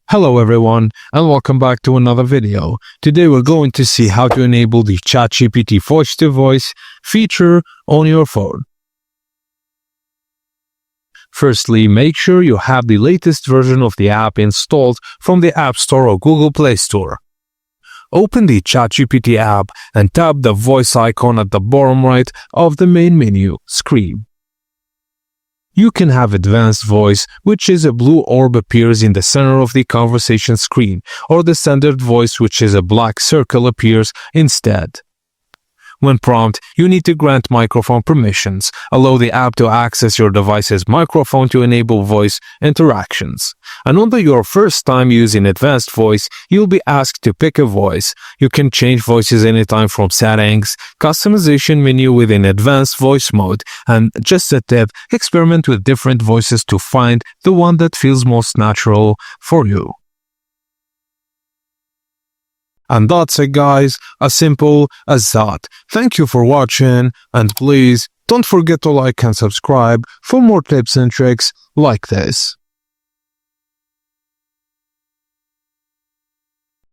Hello everyone and welcome back to another video. Today we're going to see how to enable the ChatGPT voice-to-voice feature on your phone. Firstly, make sure you have the latest version of the app installed from the App Store or Google Play Store. Open the ChatGPT app and tap the voice icon at the bottom right of the main menu screen. You can have advanced voice, which is a blue orb appears in the center of the conversation screen, or the standard voice, which is a black circle appears instead. When prompted, you need to grant microphone permissions. Allow the app to access your device's microphone to enable voice interactions. And on your first time using advanced voice, you'll be asked to pick a voice. You can change voices anytime from settings, customization menu within advanced voice mode, and just a tip, experiment with different voices to find the one that feels most natural for you. And that's it guys, as simple as that. Thank you for watching and please don't forget to like and subscribe for more tips and tricks like this.